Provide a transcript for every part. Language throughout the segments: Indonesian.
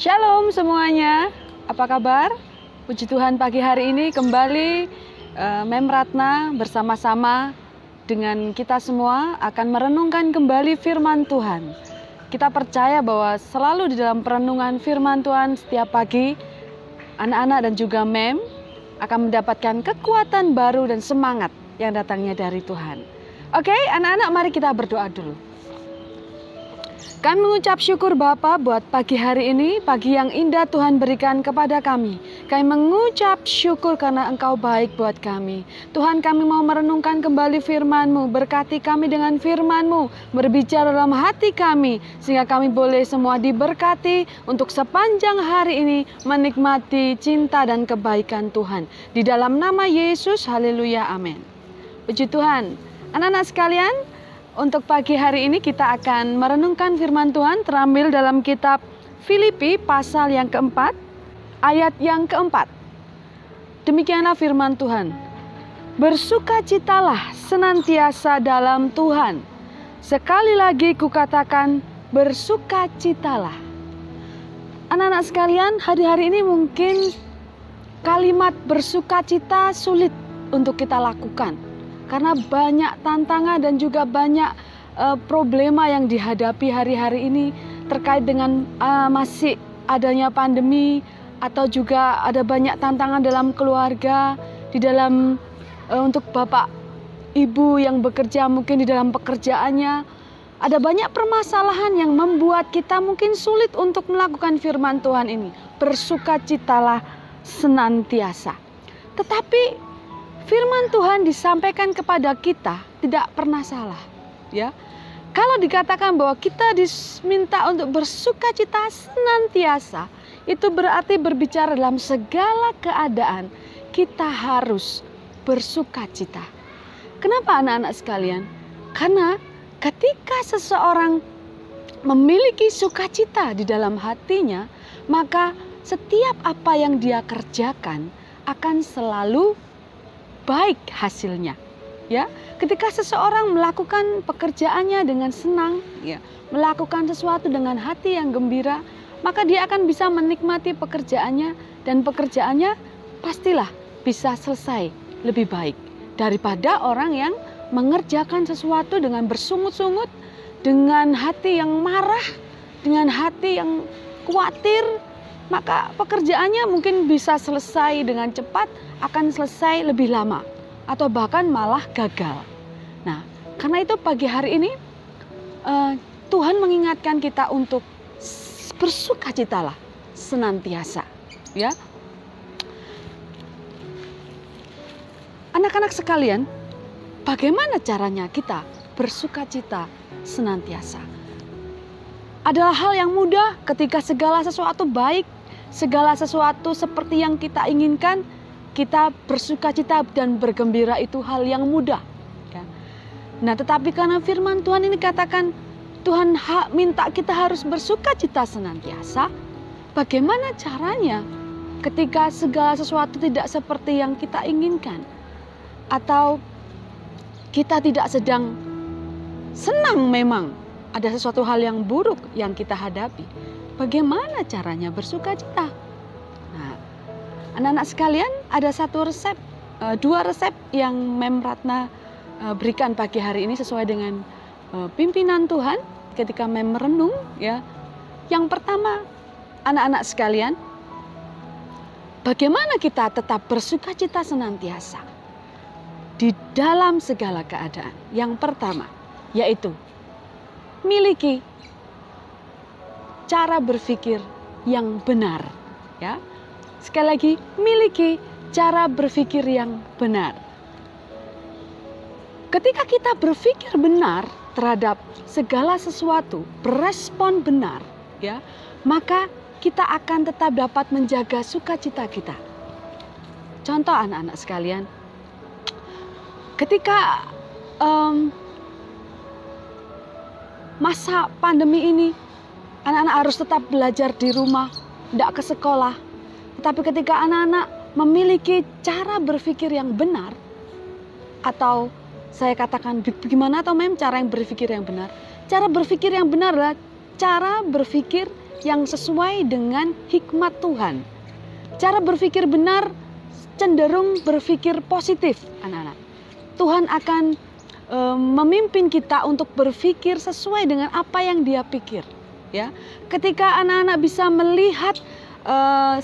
Shalom semuanya, apa kabar? Puji Tuhan pagi hari ini kembali Mem Ratna bersama-sama dengan kita semua akan merenungkan kembali firman Tuhan. Kita percaya bahwa selalu di dalam perenungan firman Tuhan setiap pagi, anak-anak dan juga Mem akan mendapatkan kekuatan baru dan semangat yang datangnya dari Tuhan. Oke, anak-anak, mari kita berdoa dulu. Kami mengucap syukur Bapa buat pagi hari ini, pagi yang indah Tuhan berikan kepada kami. Kami mengucap syukur karena Engkau baik buat kami. Tuhan, kami mau merenungkan kembali firman-Mu, berkati kami dengan firman-Mu, berbicara dalam hati kami, sehingga kami boleh semua diberkati untuk sepanjang hari ini menikmati cinta dan kebaikan Tuhan. Di dalam nama Yesus, haleluya, amin. Puji Tuhan. Anak-anak sekalian, untuk pagi hari ini kita akan merenungkan firman Tuhan terambil dalam kitab Filipi pasal yang keempat, ayat yang keempat. Demikianlah firman Tuhan. Bersukacitalah senantiasa dalam Tuhan. Sekali lagi kukatakan, bersukacitalah. Anak-anak sekalian, hari-hari ini mungkin kalimat bersukacita sulit untuk kita lakukan. Karena banyak tantangan dan juga banyak problema yang dihadapi hari-hari ini terkait dengan masih adanya pandemi atau juga ada banyak tantangan dalam keluarga, di dalam untuk bapak ibu yang bekerja mungkin di dalam pekerjaannya. Ada banyak permasalahan yang membuat kita mungkin sulit untuk melakukan firman Tuhan ini. Bersukacitalah senantiasa. Tetapi firman Tuhan disampaikan kepada kita tidak pernah salah, ya. Kalau dikatakan bahwa kita diminta untuk bersukacita senantiasa, itu berarti berbicara dalam segala keadaan kita harus bersukacita. Kenapa anak-anak sekalian? Karena ketika seseorang memiliki sukacita di dalam hatinya, maka setiap apa yang dia kerjakan akan selalu baik hasilnya, ya. Ketika seseorang melakukan pekerjaannya dengan senang, ya, melakukan sesuatu dengan hati yang gembira, maka dia akan bisa menikmati pekerjaannya dan pekerjaannya pastilah bisa selesai lebih baik daripada orang yang mengerjakan sesuatu dengan bersungut-sungut, dengan hati yang marah, dengan hati yang khawatir. Maka pekerjaannya mungkin bisa selesai dengan cepat, akan selesai lebih lama, atau bahkan malah gagal. Nah, karena itu pagi hari ini Tuhan mengingatkan kita untuk bersukacitalah senantiasa, ya. Anak-anak sekalian, bagaimana caranya kita bersukacita senantiasa? Adalah hal yang mudah ketika segala sesuatu baik, segala sesuatu seperti yang kita inginkan, kita bersukacita dan bergembira itu hal yang mudah. Ya. Nah, tetapi karena firman Tuhan ini katakan, Tuhan minta kita harus bersukacita senantiasa. Bagaimana caranya ketika segala sesuatu tidak seperti yang kita inginkan? Atau kita tidak sedang senang memang, ada sesuatu hal yang buruk yang kita hadapi. Bagaimana caranya bersukacita? Nah, anak-anak sekalian, ada dua resep yang Mem Ratna berikan pagi hari ini sesuai dengan pimpinan Tuhan ketika Mem merenung, ya. Yang pertama, anak-anak sekalian, bagaimana kita tetap bersukacita senantiasa di dalam segala keadaan? Yang pertama, yaitu miliki cara berpikir yang benar, ya. Sekali lagi, miliki cara berpikir yang benar. Ketika kita berpikir benar terhadap segala sesuatu, berespon benar, ya, maka kita akan tetap dapat menjaga sukacita kita. Contoh anak-anak sekalian, ketika masa pandemi ini, anak-anak harus tetap belajar di rumah, tidak ke sekolah. Tetapi ketika anak-anak memiliki cara berpikir yang benar, atau saya katakan bagaimana atau Mem cara yang berpikir yang benar? Cara berpikir yang benar adalah cara berpikir yang sesuai dengan hikmat Tuhan. Cara berpikir benar cenderung berpikir positif, anak-anak. Tuhan akan memimpin kita untuk berpikir sesuai dengan apa yang Dia pikir. Ya, ketika anak-anak bisa melihat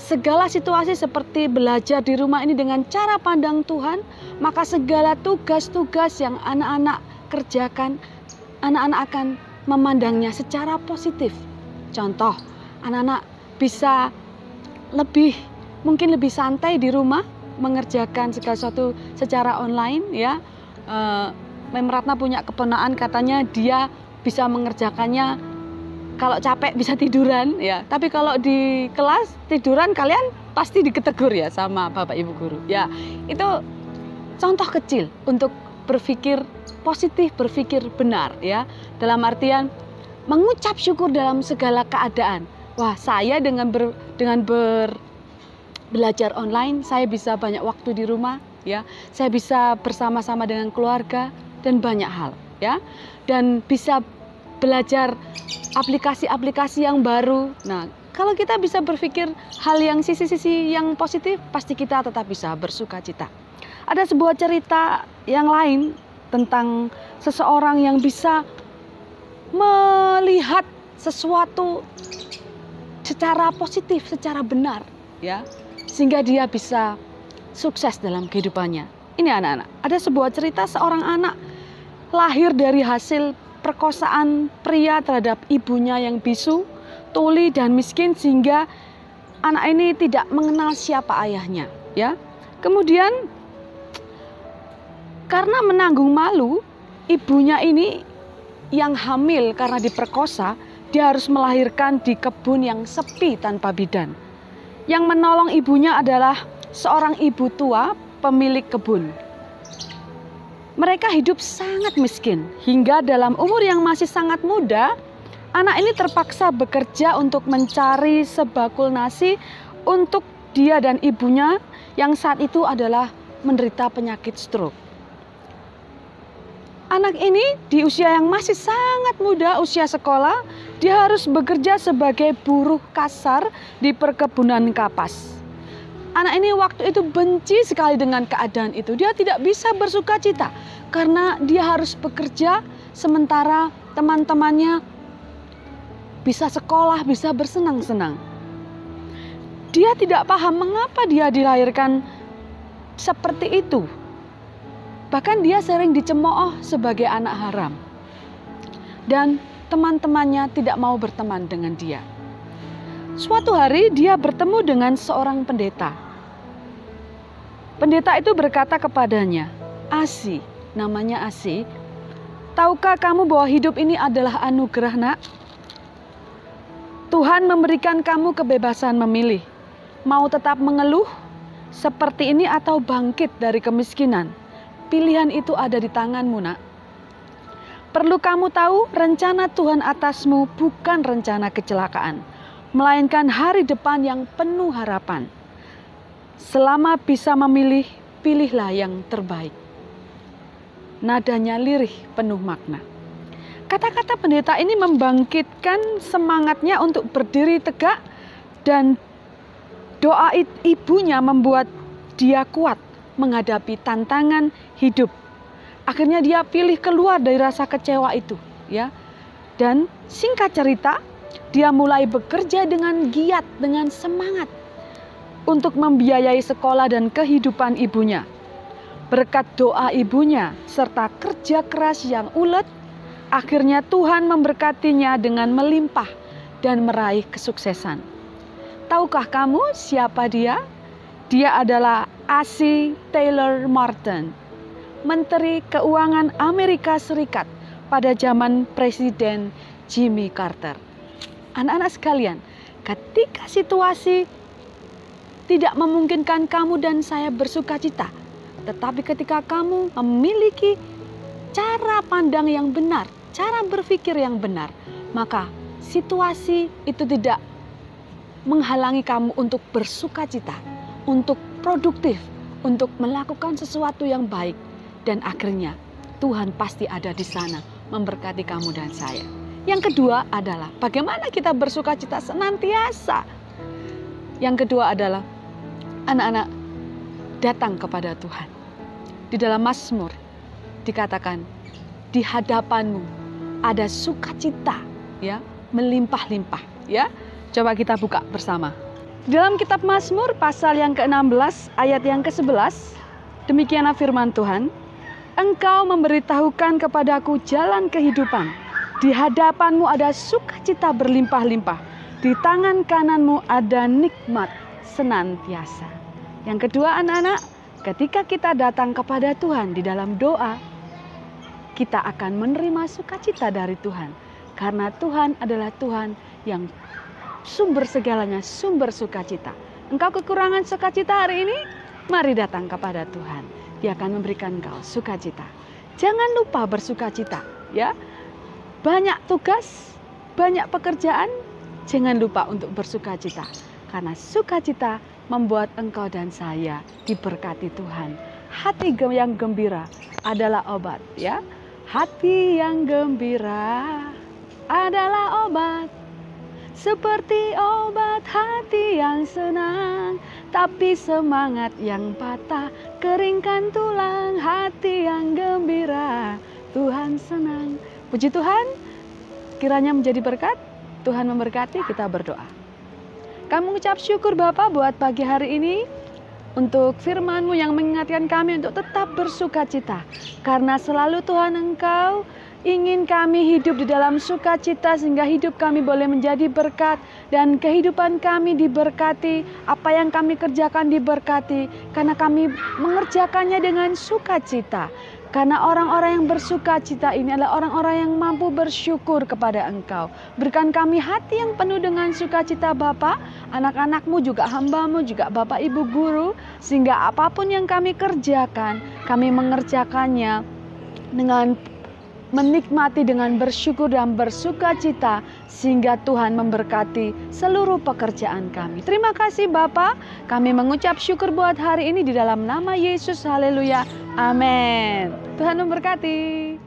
segala situasi seperti belajar di rumah ini dengan cara pandang Tuhan, maka segala tugas-tugas yang anak-anak kerjakan, anak-anak akan memandangnya secara positif. Contoh, anak-anak bisa mungkin lebih santai di rumah mengerjakan segala sesuatu secara online, ya. Mem Ratna punya keponaan, katanya dia bisa mengerjakannya kalau capek bisa tiduran, ya. Tapi kalau di kelas tiduran kalian pasti diketegur ya sama Bapak Ibu guru. Ya, itu contoh kecil untuk berpikir positif, berpikir benar, ya. Dalam artian mengucap syukur dalam segala keadaan. Wah, saya dengan belajar online, saya bisa banyak waktu di rumah, ya. Saya bisa bersama-sama dengan keluarga dan banyak hal, ya. Dan bisa belajar aplikasi-aplikasi yang baru. Nah, kalau kita bisa berpikir hal yang sisi-sisi yang positif, pasti kita tetap bisa bersuka cita. Ada sebuah cerita yang lain tentang seseorang yang bisa melihat sesuatu secara positif, secara benar, ya, sehingga dia bisa sukses dalam kehidupannya. Ini anak-anak, ada sebuah cerita seorang anak lahir dari hasil perkosaan pria terhadap ibunya yang bisu, tuli dan miskin, sehingga anak ini tidak mengenal siapa ayahnya, ya. Kemudian karena menanggung malu, ibunya ini yang hamil karena diperkosa, dia harus melahirkan di kebun yang sepi tanpa bidan. Yang menolong ibunya adalah seorang ibu tua pemilik kebun. Mereka hidup sangat miskin, hingga dalam umur yang masih sangat muda, anak ini terpaksa bekerja untuk mencari sebakul nasi untuk dia dan ibunya yang saat itu adalah menderita penyakit stroke. Anak ini di usia yang masih sangat muda, usia sekolah, dia harus bekerja sebagai buruh kasar di perkebunan kapas. Anak ini waktu itu benci sekali dengan keadaan itu. Dia tidak bisa bersuka cita karena dia harus bekerja sementara teman-temannya bisa sekolah, bisa bersenang-senang. Dia tidak paham mengapa dia dilahirkan seperti itu. Bahkan dia sering dicemooh sebagai anak haram. Dan teman-temannya tidak mau berteman dengan dia. Suatu hari dia bertemu dengan seorang pendeta. Pendeta itu berkata kepadanya, "Asi," namanya Asi, "tahukah kamu bahwa hidup ini adalah anugerah, nak? Tuhan memberikan kamu kebebasan memilih. Mau tetap mengeluh seperti ini atau bangkit dari kemiskinan. Pilihan itu ada di tanganmu, nak. Perlu kamu tahu, rencana Tuhan atasmu bukan rencana kecelakaan, melainkan hari depan yang penuh harapan. Selama bisa memilih, pilihlah yang terbaik." Nadanya lirih, penuh makna. Kata-kata pendeta ini membangkitkan semangatnya untuk berdiri tegak, dan doa ibunya membuat dia kuat menghadapi tantangan hidup. Akhirnya dia pilih keluar dari rasa kecewa itu, ya. Dan singkat cerita, dia mulai bekerja dengan giat, dengan semangat untuk membiayai sekolah dan kehidupan ibunya. Berkat doa ibunya serta kerja keras yang ulet, akhirnya Tuhan memberkatinya dengan melimpah dan meraih kesuksesan. Tahukah kamu siapa dia? Dia adalah Asi Taylor Martin, Menteri Keuangan Amerika Serikat pada zaman Presiden Jimmy Carter. Anak-anak sekalian, ketika situasi tidak memungkinkan kamu dan saya bersuka cita, tetapi ketika kamu memiliki cara pandang yang benar, cara berpikir yang benar, maka situasi itu tidak menghalangi kamu untuk bersuka cita, untuk produktif, untuk melakukan sesuatu yang baik. Dan akhirnya Tuhan pasti ada di sana memberkati kamu dan saya. Yang kedua adalah bagaimana kita bersuka cita senantiasa. Yang kedua adalah anak-anak datang kepada Tuhan. Di dalam Mazmur dikatakan, di hadapanmu ada sukacita, ya, melimpah-limpah, ya. Coba kita buka bersama. Dalam kitab Mazmur pasal yang ke-16 ayat yang ke-11, demikianlah firman Tuhan, Engkau memberitahukan kepadaku jalan kehidupan. Di hadapanmu ada sukacita berlimpah-limpah. Di tangan kananmu ada nikmat senantiasa. Yang kedua anak-anak, ketika kita datang kepada Tuhan di dalam doa, kita akan menerima sukacita dari Tuhan. Karena Tuhan adalah Tuhan yang sumber segalanya, sumber sukacita. Engkau kekurangan sukacita hari ini? Mari datang kepada Tuhan. Dia akan memberikan engkau sukacita. Jangan lupa bersukacita, ya. Banyak tugas, banyak pekerjaan, jangan lupa untuk bersukacita. Karena sukacita membuat engkau dan saya diberkati Tuhan. Hati yang gembira adalah obat, ya. Hati yang gembira adalah obat, seperti obat hati yang senang. Tapi semangat yang patah keringkan tulang. Hati yang gembira Tuhan senang. Puji Tuhan, kiranya menjadi berkat. Tuhan memberkati, kita berdoa. Kami mengucap syukur Bapa buat pagi hari ini, untuk firman-Mu yang mengingatkan kami untuk tetap bersukacita. Karena selalu Tuhan Engkau ingin kami hidup di dalam sukacita, sehingga hidup kami boleh menjadi berkat dan kehidupan kami diberkati. Apa yang kami kerjakan diberkati karena kami mengerjakannya dengan sukacita. Karena orang-orang yang bersukacita ini adalah orang-orang yang mampu bersyukur kepada Engkau. Berikan kami hati yang penuh dengan sukacita Bapa, anak-anak-Mu juga hamba-Mu juga Bapak Ibu Guru, sehingga apapun yang kami kerjakan, kami mengerjakannya dengan menikmati, dengan bersyukur dan bersukacita, sehingga Tuhan memberkati seluruh pekerjaan kami. Terima kasih Bapa, kami mengucap syukur buat hari ini di dalam nama Yesus. Haleluya, amin. Tuhan memberkati.